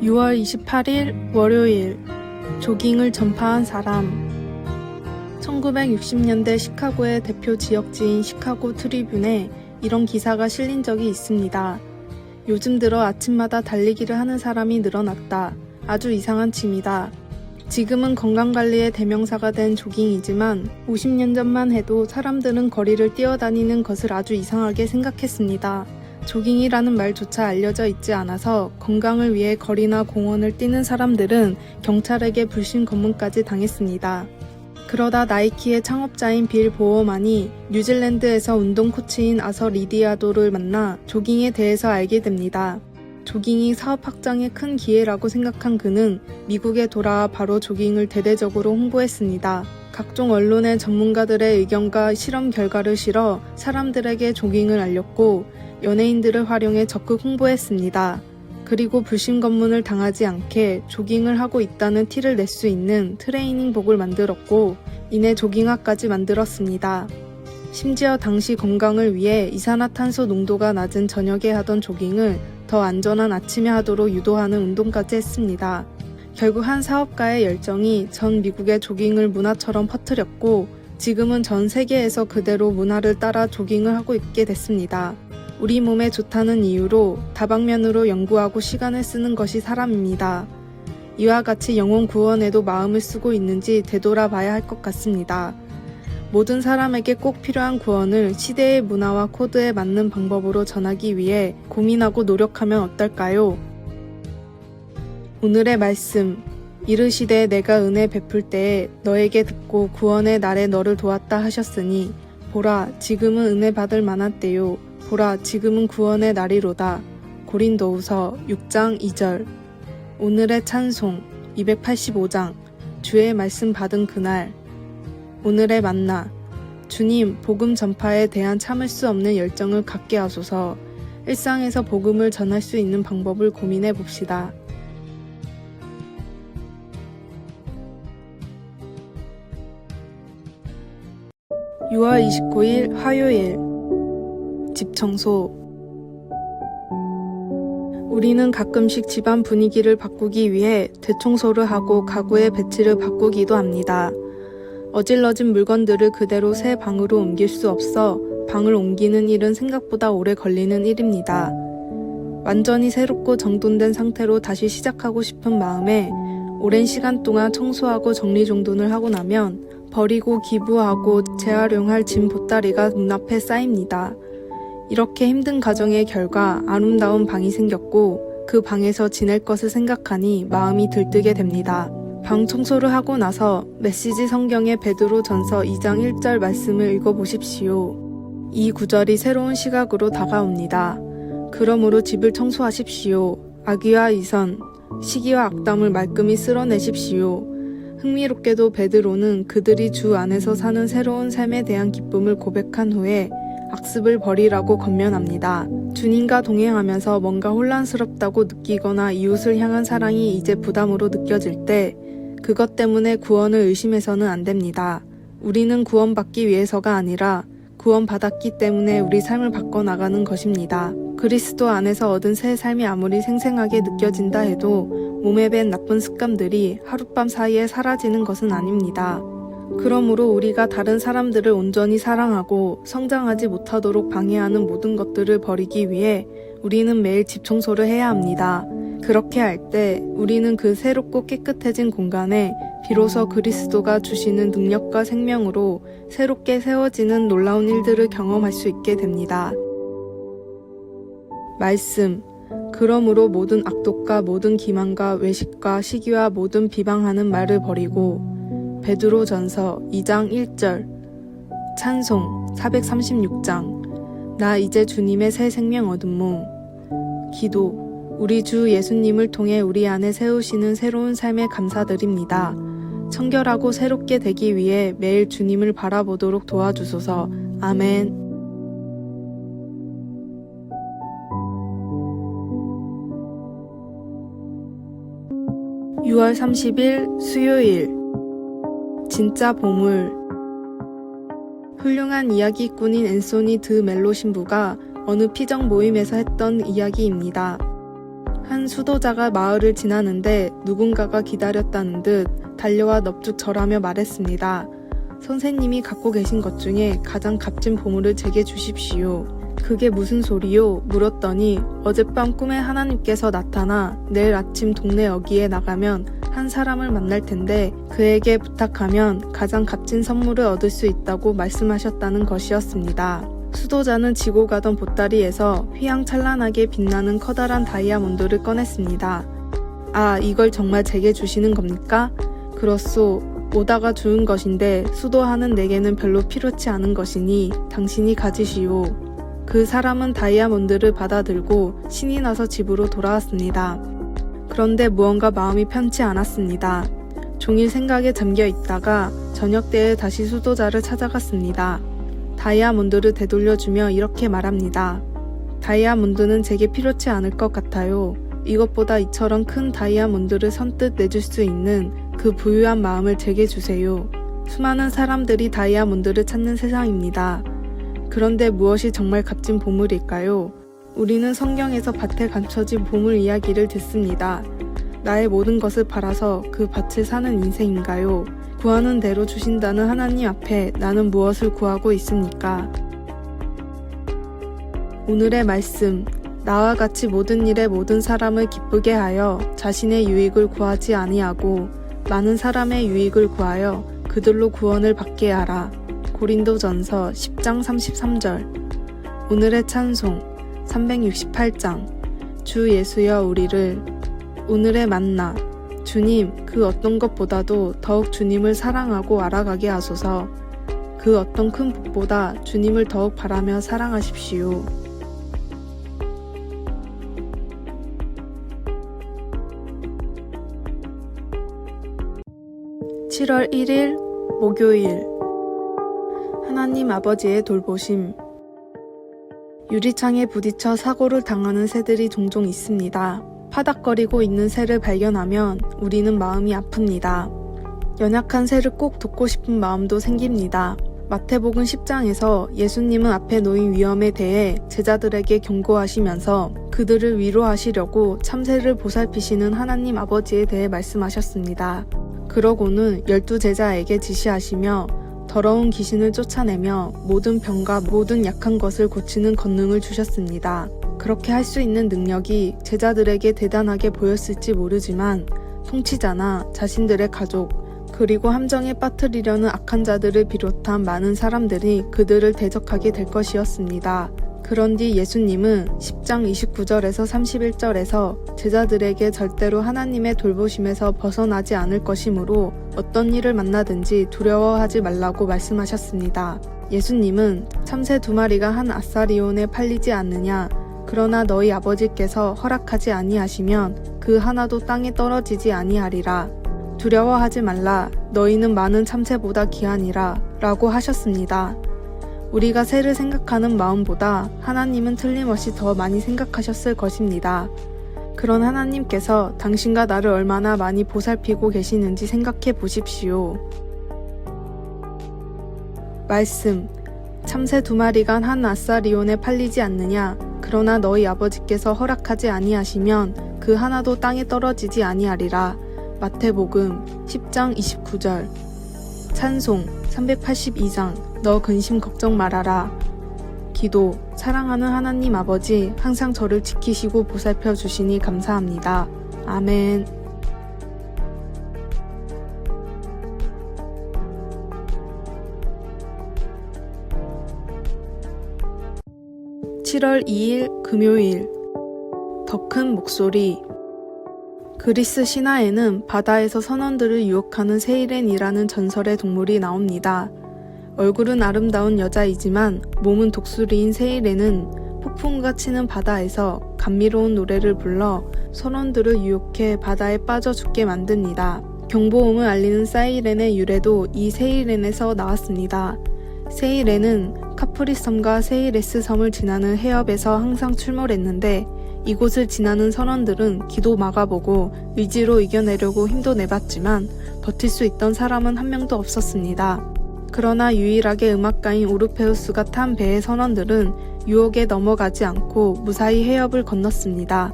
6월 28일 월요일 조깅을 전파한 사람 1960년대 시카고의 대표 지역지인 시카고 트리뷴에 이런 기사가 실린 적이 있습니다. 요즘 들어 아침마다 달리기를 하는 사람이 늘어났다. 아주 이상한 취미다. 지금은 건강관리의 대명사가 된 조깅이지만 50년 전만 해도 사람들은 거리를 뛰어다니는 것을 아주 이상하게 생각했습니다. 조깅이라는 말조차 알려져 있지 않아서 건강을 위해 거리나 공원을 뛰는 사람들은 경찰에게 불신 검문까지 당했습니다. 그러다 나이키의 창업자인 빌 보어만이 뉴질랜드에서 운동 코치인 아서 리디아도를 만나 조깅에 대해서 알게 됩니다. 조깅이 사업 확장에 큰 기회라고 생각한 그는 미국에 돌아와 바로 조깅을 대대적으로 홍보했습니다. 각종 언론의 전문가들의 의견과 실험 결과를 실어 사람들에게 조깅을 알렸고 연예인들을 활용해 적극 홍보했습니다. 그리고 불신검문을 당하지 않게 조깅을 하고 있다는 티를 낼 수 있는 트레이닝복을 만들었고 이내 조깅화까지 만들었습니다. 심지어 당시 건강을 위해 이산화탄소 농도가 낮은 저녁에 하던 조깅을 더 안전한 아침에 하도록 유도하는 운동까지 했습니다. 결국 한 사업가의 열정이 전 미국의 조깅을 문화처럼 퍼뜨렸고 지금은 전 세계에서 그대로 문화를 따라 조깅을 하고 있게 됐습니다. 우리 몸에 좋다는 이유로 다방면으로 연구하고 시간을 쓰는 것이 사람입니다. 이와 같이 영혼 구원에도 마음을 쓰고 있는지 되돌아봐야 할 것 같습니다. 모든 사람에게 꼭 필요한 구원을 시대의 문화와 코드에 맞는 방법으로 전하기 위해 고민하고 노력하면 어떨까요? 오늘의 말씀. 이르시되 내가 은혜 베풀 때에 너에게 듣고 구원의 날에 너를 도왔다 하셨으니 보라 지금은 은혜 받을 만한 때요. 보라 지금은 구원의 날이로다. 고린도후서 6장 2절. 오늘의 찬송 285장 주의 말씀 받은 그날. 오늘의 만나. 주님 복음 전파에 대한 참을 수 없는 열정을 갖게 하소서. 일상에서 복음을 전할 수 있는 방법을 고민해 봅시다. (6월 29일) 화요일 집 청소. 우리는 가끔씩 집안 분위기를 바꾸기 위해 대청소를 하고 가구의 배치를 바꾸기도 합니다. 어질러진 물건들을 그대로 새 방으로 옮길 수 없어 방을 옮기는 일은 생각보다 오래 걸리는 일입니다. 완전히 새롭고 정돈된 상태로 다시 시작하고 싶은 마음에 오랜 시간 동안 청소하고 정리정돈을 하고 나면 버리고 기부하고 재활용할 짐 보따리가 눈앞에 쌓입니다. 이렇게 힘든 과정의 결과 아름다운 방이 생겼고 그 방에서 지낼 것을 생각하니 마음이 들뜨게 됩니다. 방 청소를 하고 나서 메시지 성경의 베드로 전서 2장 1절 말씀을 읽어보십시오. 이 구절이 새로운 시각으로 다가옵니다. 그러므로 집을 청소하십시오. 악의와 이선, 시기와 악담을 말끔히 쓸어내십시오. 흥미롭게도 베드로는 그들이 주 안에서 사는 새로운 삶에 대한 기쁨을 고백한 후에 악습을 버리라고 권면합니다. 주님과 동행하면서 뭔가 혼란스럽다고 느끼거나 이웃을 향한 사랑이 이제 부담으로 느껴질 때 그것 때문에 구원을 의심해서는 안 됩니다. 우리는 구원받기 위해서가 아니라 구원받았기 때문에 우리 삶을 바꿔나가는 것입니다. 그리스도 안에서 얻은 새 삶이 아무리 생생하게 느껴진다 해도 몸에 밴 나쁜 습관들이 하룻밤 사이에 사라지는 것은 아닙니다. 그러므로 우리가 다른 사람들을 온전히 사랑하고 성장하지 못하도록 방해하는 모든 것들을 버리기 위해 우리는 매일 집 청소를 해야 합니다. 그렇게 할 때 우리는 그 새롭고 깨끗해진 공간에 비로소 그리스도가 주시는 능력과 생명으로 새롭게 세워지는 놀라운 일들을 경험할 수 있게 됩니다. 말씀. 그러므로 모든 악독과 모든 기만과 외식과 시기와 모든 비방하는 말을 버리고 베드로 전서 2장 1절. 찬송 436장. 나 이제 주님의 새 생명 얻음무. 기도. 우리 주 예수님을 통해 우리 안에 세우시는 새로운 삶에 감사드립니다. 청결하고 새롭게 되기 위해 매일 주님을 바라보도록 도와주소서. 아멘. 6월 30일 수요일 진짜 보물. 훌륭한 이야기꾼인 앤소니 드 멜로 신부가 어느 피정 모임에서 했던 이야기입니다. 한 수도자가 마을을 지나는데 누군가가 기다렸다는 듯 달려와 넙죽 절하며 말했습니다. 선생님이 갖고 계신 것 중에 가장 값진 보물을 제게 주십시오. 그게 무슨 소리요? 물었더니 어젯밤 꿈에 하나님께서 나타나 내일 아침 동네 어귀에 나가면 한 사람을 만날 텐데 그에게 부탁하면 가장 값진 선물을 얻을 수 있다고 말씀하셨다는 것이었습니다. 수도자는 지고 가던 보따리에서 휘황찬란하게 빛나는 커다란 다이아몬드를 꺼냈습니다. 아, 이걸 정말 제게 주시는 겁니까? 그렇소. 오다가 주운 것인데 수도하는 내게는 별로 필요치 않은 것이니 당신이 가지시오. 그 사람은 다이아몬드를 받아들고 신이 나서 집으로 돌아왔습니다. 그런데 무언가 마음이 편치 않았습니다. 종일 생각에 잠겨 있다가 저녁 때에 다시 수도자를 찾아갔습니다. 다이아몬드를 되돌려주며 이렇게 말합니다. 다이아몬드는 제게 필요치 않을 것 같아요. 이것보다 이처럼 큰 다이아몬드를 선뜻 내줄 수 있는 그 부유한 마음을 제게 주세요. 수많은 사람들이 다이아몬드를 찾는 세상입니다. 그런데 무엇이 정말 값진 보물일까요? 우리는 성경에서 밭에 감춰진 보물 이야기를 듣습니다. 나의 모든 것을 팔아서 그 밭을 사는 인생인가요? 구하는 대로 주신다는 하나님 앞에 나는 무엇을 구하고 있습니까? 오늘의 말씀, 나와 같이 모든 일에 모든 사람을 기쁘게 하여 자신의 유익을 구하지 아니하고 많은 사람의 유익을 구하여 그들로 구원을 받게 하라. 고린도전서 10장 33절. 오늘의 찬송 368장. 주 예수여 우리를. 오늘의 만나. 주님, 그 어떤 것보다도 더욱 주님을 사랑하고 알아가게 하소서. 그 어떤 큰 복보다 주님을 더욱 바라며 사랑하십시오. (7월 1일) 목요일. 하나님 아버지의 돌보심. 유리창에 부딪혀 사고를 당하는 새들이 종종 있습니다. 파닥거리고 있는 새를 발견하면 우리는 마음이 아픕니다. 연약한 새를 꼭 돕고 싶은 마음도 생깁니다. 마태복음 10장에서 예수님은 앞에 놓인 위험에 대해 제자들에게 경고하시면서 그들을 위로하시려고 참새를 보살피시는 하나님 아버지에 대해 말씀하셨습니다. 그러고는 12제자에게 지시하시며 더러운 귀신을 쫓아내며 모든 병과 모든 약한 것을 고치는 권능을 주셨습니다. 그렇게 할 수 있는 능력이 제자들에게 대단하게 보였을지 모르지만 통치자나 자신들의 가족, 그리고 함정에 빠뜨리려는 악한 자들을 비롯한 많은 사람들이 그들을 대적하게 될 것이었습니다. 그런 뒤 예수님은 10장 29절에서 31절에서 제자들에게 절대로 하나님의 돌보심에서 벗어나지 않을 것이므로 어떤 일을 만나든지 두려워하지 말라고 말씀하셨습니다. 예수님은 참새 2마리가 한 아사리온에 팔리지 않느냐, 그러나 너희 아버지께서 허락하지 아니하시면 그 하나도 땅에 떨어지지 아니하리라. 두려워하지 말라. 너희는 많은 참새보다 귀하니라. 라고 하셨습니다. 우리가 새를 생각하는 마음보다 하나님은 틀림없이 더 많이 생각하셨을 것입니다. 그런 하나님께서 당신과 나를 얼마나 많이 보살피고 계시는지 생각해 보십시오. 말씀. 참새 2마리가 한 아사리온에 팔리지 않느냐. 그러나 너희 아버지께서 허락하지 아니하시면 그 하나도 땅에 떨어지지 아니하리라. 마태복음 10장 29절. 찬송 382장. 너 근심 걱정 말아라. 기도. 사랑하는 하나님 아버지, 항상 저를 지키시고 보살펴 주시니 감사합니다. 아멘. (7월 2일) 금요일. 더 큰 목소리. 그리스 신화에는 바다에서 선원들을 유혹하는 세이렌이라는 전설의 동물이 나옵니다. 얼굴은 아름다운 여자이지만 몸은 독수리인 세이렌은 폭풍과 치는 바다에서 감미로운 노래를 불러 선원들을 유혹해 바다에 빠져 죽게 만듭니다. 경보음을 알리는 사이렌의 유래도 이 세이렌에서 나왔습니다. 세이렌은 카프리스 섬과 세이레스 섬을 지나는 해협에서 항상 출몰했는데 이곳을 지나는 선원들은 기도 막아보고 의지로 이겨내려고 힘도 내봤지만 버틸 수 있던 사람은 한 명도 없었습니다. 그러나 유일하게 음악가인 오르페우스가 탄 배의 선원들은 유혹에 넘어가지 않고 무사히 해협을 건넜습니다.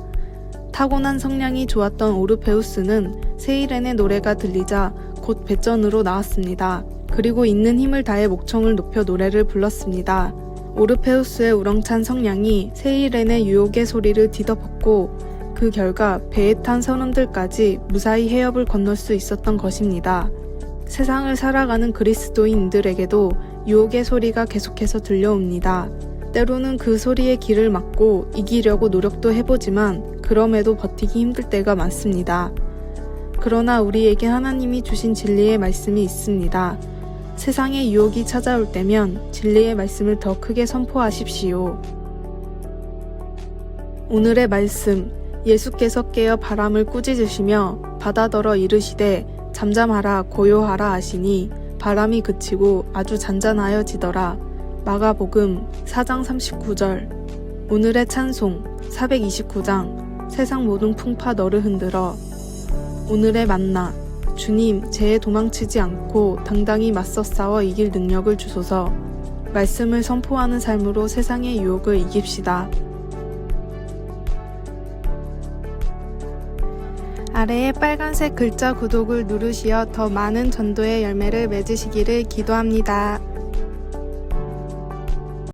타고난 성량이 좋았던 오르페우스는 세이렌의 노래가 들리자 곧 배전으로 나왔습니다. 그리고 있는 힘을 다해 목청을 높여 노래를 불렀습니다. 오르페우스의 우렁찬 성량이 세이렌의 유혹의 소리를 뒤덮었고 그 결과 배에 탄 선원들까지 무사히 해협을 건널 수 있었던 것입니다. 세상을 살아가는 그리스도인들에게도 유혹의 소리가 계속해서 들려옵니다. 때로는 그 소리에 귀를 막고 이기려고 노력도 해보지만 그럼에도 버티기 힘들 때가 많습니다. 그러나 우리에게 하나님이 주신 진리의 말씀이 있습니다. 세상의 유혹이 찾아올 때면 진리의 말씀을 더 크게 선포하십시오. 오늘의 말씀, 예수께서 깨어 바람을 꾸짖으시며 바다더러 이르시되 잠잠하라 고요하라 하시니 바람이 그치고 아주 잔잔하여지더라. 마가복음 4장 39절. 오늘의 찬송 429장 세상 모든 풍파 너를 흔들어. 오늘의 만나, 주님 죄에 도망치지 않고 당당히 맞서 싸워 이길 능력을 주소서. 말씀을 선포하는 삶으로 세상의 유혹을 이깁시다. 아래의 빨간색 글자 구독을 누르시어 더 많은 전도의 열매를 맺으시기를 기도합니다.